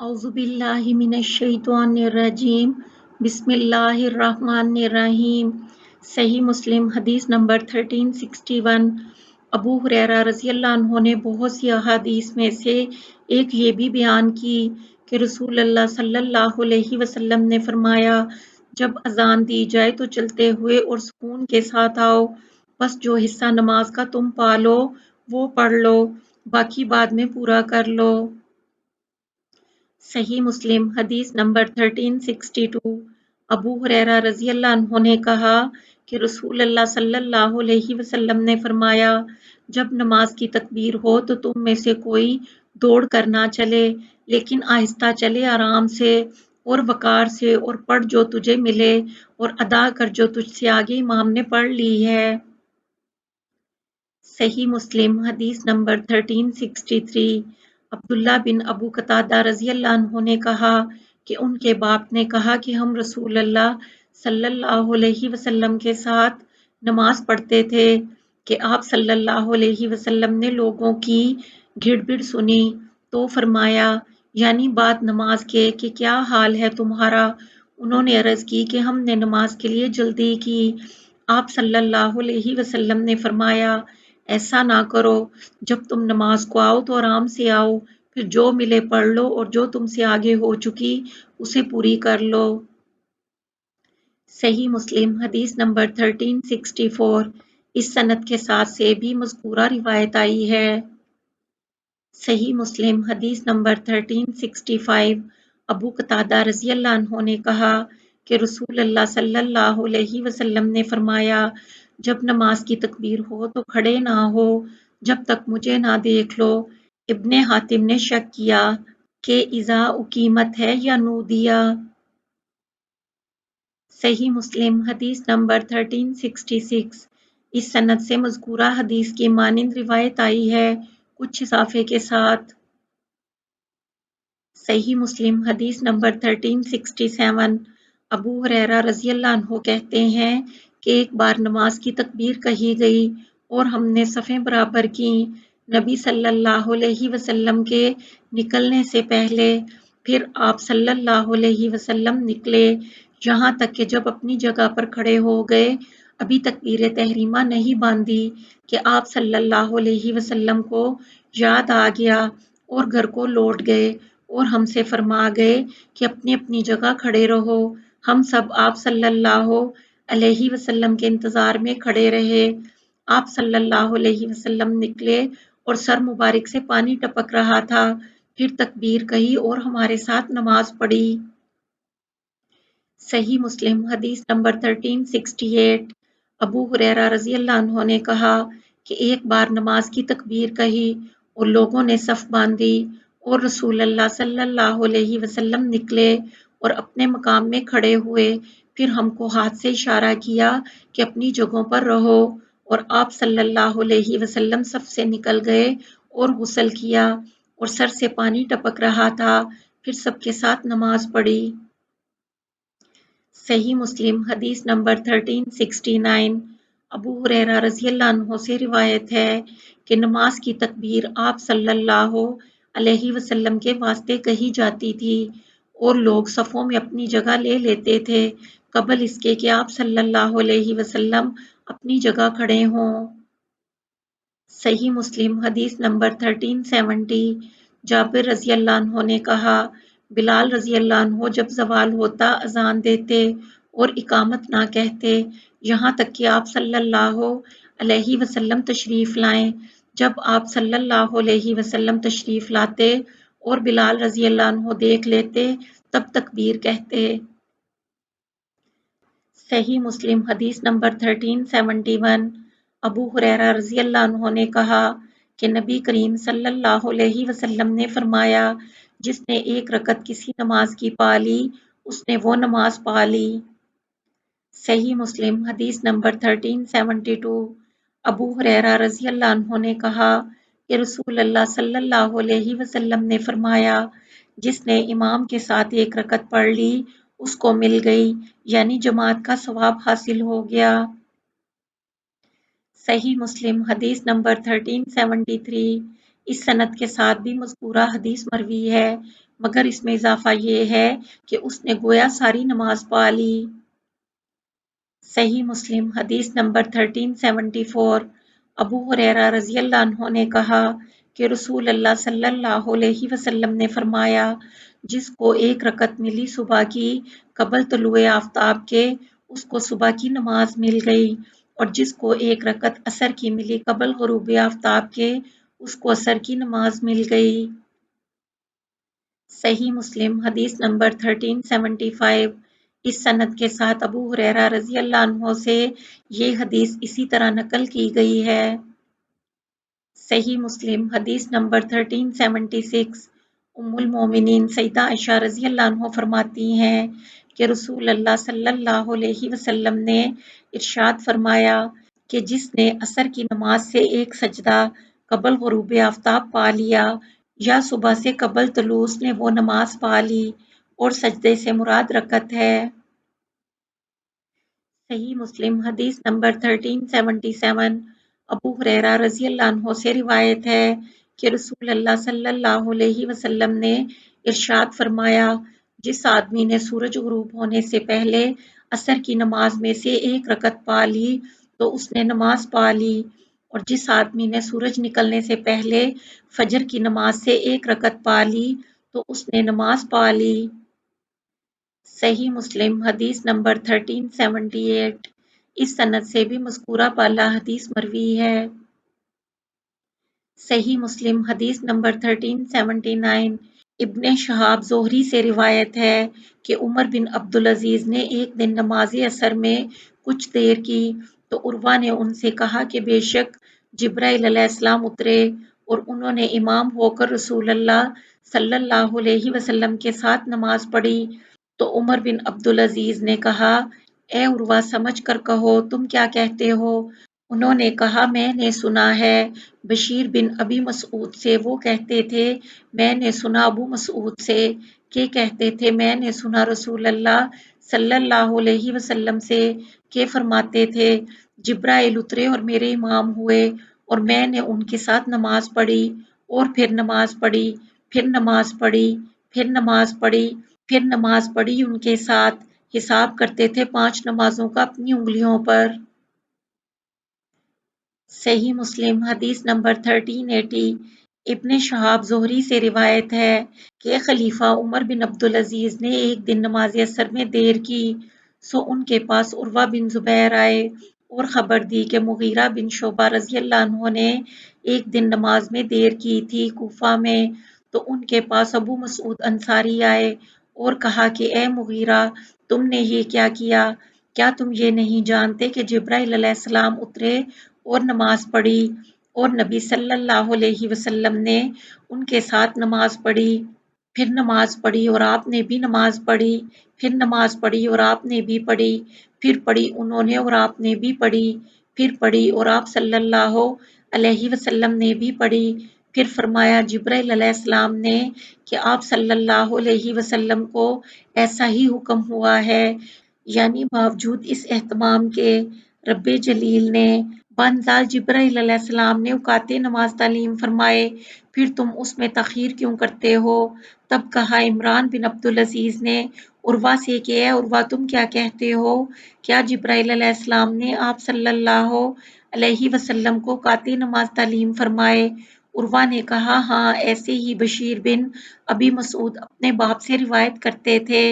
औज़ुबिल्लाहि मिनश्शैतानिर्रजीम बिस्मिल्लाहिर्रहमानिर्रहीम। सही मुस्लिम हदीस नंबर 1361। अबू हुरैरा रज़ियल्लाहु अन्हु ने बहुत सी अहादीस में से एक ये भी बयान की कि रसूलुल्लाह सल्लल्लाहु अलैहि वसल्लम ने फरमाया, जब अजान दी जाए तो चलते हुए और सुकून के साथ आओ, बस जो हिस्सा नमाज का तुम पा लो वो पढ़ लो, बाकी बाद में पूरा कर लो। सही मुस्लिम हदीस नंबर 1362। अबू हुरैरा रज़ियल्लाहु अन्हु ने कहा कि रसूलुल्लाह सल्लल्लाहु अलैहि वसल्लम ने फरमाया, जब नमाज की तकबीर हो तो तुम में से कोई दौड़ कर ना चले, लेकिन आहिस्ता चले, आराम से और वकार से, और पढ़ जो तुझे मिले और अदा कर जो तुझसे आगे इमाम ने पढ़ ली है। सही मुस्लिम हदीस नंबर 1363। अब्दुल्ला बिन अबू कतादा रज़ियल्लाहु अन्हु ने कहा कि उनके बाप ने कहा कि हम रसूलुल्लाह सल्लल्लाहु अलैहि वसल्लम के साथ नमाज पढ़ते थे कि आप सल्लल्लाहु अलैहि वसल्लम ने लोगों की घिड़बिड़ सुनी तो फरमाया, यानी बात नमाज के कि क्या हाल है तुम्हारा। उन्होंने अर्ज की कि हमने नमाज के लिए जल्दी की। आप सल्लल्लाहु अलैहि वसल्लम ने फरमाया, ऐसा ना करो, जब तुम नमाज को आओ तो आराम से आओ, फिर जो मिले पढ़ लो और जो तुमसे आगे हो चुकी उसे पूरी कर लो। सही मुस्लिम हदीस नंबर 1364। इस सनद के साथ से भी मज़कूरा रिवायत आई है। सही मुस्लिम हदीस नंबर 1365। अबू कतादा रज़ियल्लाहु अन्हु ने कहा कि रसूलुल्लाह सल्लल्लाहु अलैहि वसल्लम ने फरमाया, जब नमाज की तकबीर हो तो खड़े ना हो जब तक मुझे ना देख लो। इब्ने हातिम ने शक किया कि इज़ा उकीमत है या नूदिया। सही मुस्लिम हदीस नंबर 1366। इस सनद से मज़कूरा हदीस की मानिंद रिवायत आई है, कुछ इजाफे के साथ। सही मुस्लिम हदीस नंबर 1367। अबू हुरैरा रज़ियल्लाहु अन्हु कहते हैं कि एक बार नमाज की तकबीर कही गई और हमने सफ़ें बराबर की नबी सल्लल्लाहु अलैहि वसल्लम के निकलने से पहले। फिर आप सल्लल्लाहु अलैहि वसल्लम निकले, यहाँ तक कि जब अपनी जगह पर खड़े हो गए, अभी तकबीर तहरीमा नहीं बांधी कि आप सल्लल्लाहु अलैहि वसल्लम को याद आ गया और घर को लौट गए और हमसे फरमा गए कि अपनी अपनी जगह खड़े रहो। हम सब आप सल्लल्लाहु अलैहि वसल्लम के इंतजार में खड़े रहे। आप सल्लल्लाहु अलैहि वसल्लम निकले और सर मुबारक से पानी टपक रहा था, फिर तकबीर कही और हमारे साथ नमाज पढ़ी। सही मुस्लिम हदीस नंबर 1368। अबू हुरैरा रज़ियल्लाहु अन्हु ने कहा कि एक बार नमाज की तकबीर कही और लोगों ने सफ बांधी और रसूलुल्लाह सल्लल्लाहु अलैहि वसल्लम निकले और अपने मकाम में खड़े हुए, फिर हमको हाथ से इशारा किया कि अपनी जगहों पर रहो, और आप सल्लल्लाहु अलैहि वसल्लम सफ से निकल गए और गुस्ल किया और सर से पानी टपक रहा था, फिर सबके साथ नमाज पढ़ी। सही मुस्लिम हदीस नंबर 1369। अबू हुरैरा रज़ियल्लाहु अन्हु से रिवायत है कि नमाज की तकबीर आप सल्लल्लाहु अलैहि वसल्लम के वास्ते कही जाती थी और लोग सफ़ों में अपनी जगह ले लेते थे कबल इसके कि आप सल्लल्लाहु अलैहि वसल्लम अपनी जगह खड़े हों। सही मुस्लिम हदीस नंबर 1370। जाबिर रज़ियल्लाहु अन्हु ने कहा, बिलाल रज़ियल्लाहु अन्हु जब ज़वाल होता अज़ान देते और इकामत ना कहते, यहाँ तक कि आप सल्लल्लाहु अलैहि वसल्लम तशरीफ़ लाएं। जब आप सल्लल्लाहु अलैहि वसल्लम तशरीफ़ लाते और बिलाल रज़ियल्लाहु अन्हु देख लेते तब तकबीर कहते। सही मुस्लिम हदीस नंबर 1371। अबू हुरैरा रज़ियल्लाहु अन्हु ने कहा कि नबी करीम सल्लल्लाहु अलैहि वसल्लम ने फरमाया, जिसने एक रकत किसी नमाज की पा ली उसने वो नमाज पा ली। सही मुस्लिम हदीस नंबर 1372। अबू हुरैरा रज़ियल्लाहु अन्हु ने कहा कि रसूलुल्लाह सल्लल्लाहु अलैहि वसल्लम ने फरमाया, जिसने इमाम के साथ एक रकत पढ़ ली उसको मिल गई, यानी जमात का सवाब हासिल हो गया। सही मुस्लिम हदीस नंबर 1373। इस सनद के साथ भी मज़कूरा हदीस मरवी है, مگر اس میں اضافہ یہ ہے کہ اس نے گویا ساری نماز پا لی۔ صحیح مسلم حدیث نمبر 1374 ابو ہریرہ رضی اللہ عنہ نے کہا کہ رسول اللہ صلی اللہ علیہ وسلم نے فرمایا، جس کو ایک رکعت ملی صبح کی قبل طلوع آفتاب کے، اس کو صبح کی نماز مل گئی، اور جس کو ایک رکعت عصر کی ملی قبل غروب آفتاب کے، اس کو عصر کی نماز مل گئی۔ صحیح مسلم حدیث نمبر 1375 اس سند کے ساتھ ابو ہریرہ رضی اللہ عنہ سے یہ حدیث اسی طرح نقل کی گئی ہے۔ صحیح مسلم حدیث نمبر 1376 ام المومنین سیدہ عائشہ رضی اللہ عنہ فرماتی ہیں کہ رسول اللہ صلی اللہ علیہ وسلم نے ارشاد فرمایا کہ جس نے عصر کی نماز سے ایک سجدہ قبل غروب آفتاب پا لیا یا صبح سے قبل طلوع اس نے وہ نماز پا لی، اور سجدے سے مراد رکعت ہے۔ صحیح مسلم حدیث نمبر 1377 ابو ہریرہ رضی اللہ عنہ سے روایت ہے کہ رسول اللہ صلی اللہ علیہ وسلم نے ارشاد فرمایا، جس آدمی نے سورج غروب ہونے سے پہلے عصر کی نماز میں سے ایک رکعت پا لی تو اس نے نماز پا لی، اور جس آدمی نے سورج نکلنے سے پہلے فجر کی نماز سے ایک رکعت پا لی تو اس نے نماز پا لی۔ صحیح مسلم حدیث نمبر 1378 اس سند سے بھی مذکورہ بالا حدیث مروی ہے۔ صحیح مسلم حدیث نمبر 1379 ابن شہاب زہری سے روایت ہے کہ عمر بن عبدالعزیز نے ایک دن نماز عصر میں کچھ دیر کی تو عروہ نے ان سے کہا کہ بے شک جبرائیل علیہ السلام اترے اور انہوں نے امام ہو کر رسول اللہ صلی اللہ علیہ وسلم کے ساتھ نماز پڑھی، تو عمر بن عبدالعزیز نے کہا، اے عروہ سمجھ کر کہو تم کیا کہتے ہو؟ انہوں نے کہا، میں نے سنا ہے بشیر بن ابی مسعود سے وہ کہتے تھے، میں نے سنا ابو مسعود سے کہ کہتے تھے، میں نے سنا رسول اللہ صلی اللہ علیہ وسلم سے کہ فرماتے تھے، جبرائیل اترے اور میرے امام ہوئے اور میں نے ان کے ساتھ نماز پڑھی اور پھر نماز پڑھی، پھر نماز پڑھی، پھر نماز پڑھی، پھر نماز پڑھی ان کے ساتھ، حساب کرتے تھے 5 نمازوں کا اپنی انگلیوں پر۔ صحیح مسلم حدیث نمبر 1380 ابن شہاب زہری سے روایت ہے کہ خلیفہ عمر بن عبدالعزیز نے ایک دن نماز عصر میں دیر کی، سو ان کے پاس عروہ بن زبیر آئے اور خبر دی کہ مغیرہ بن شعبہ رضی اللہ عنہ نے ایک دن نماز میں دیر کی تھی کوفہ میں، تو ان کے پاس ابو مسعود انصاری آئے اور کہا کہ اے مغیرہ، تم نے یہ کیا کیا؟ کیا تم یہ نہیں جانتے کہ جبرائیل علیہ السلام اترے اور نماز پڑھی، اور نبی صلی اللہ علیہ وسلم نے ان کے ساتھ نماز پڑھی، پھر نماز پڑھی اور آپ نے بھی نماز پڑھی، پھر نماز پڑھی اور آپ نے بھی پڑھی، پھر پڑھی انہوں نے اور آپ نے بھی پڑھی، پھر پڑھی اور آپ صلی اللہ علیہ وسلم نے بھی پڑھی، پھر فرمایا جبرائیل علیہ السلام نے کہ آپ صلی اللہ علیہ وسلم کو ایسا ہی حکم ہوا ہے، یعنی باوجود اس اہتمام کے رب جلیل نے بانزال جبرائیل علیہ السلام نے اوقات نماز تعلیم فرمائے، پھر تم اس میں تاخیر کیوں کرتے ہو؟ تب کہا عمران بن عبدالعزیز نے عروہ سے کہ اے عروہ تم کیا کہتے ہو؟ کیا جبرائیل علیہ السلام نے آپ صلی اللہ علیہ وسلم کو اوقات نماز تعلیم فرمائے؟ عروہ نے کہا، ہاں ایسے ہی بشیر بن ابی مسعود اپنے باپ سے روایت کرتے تھے۔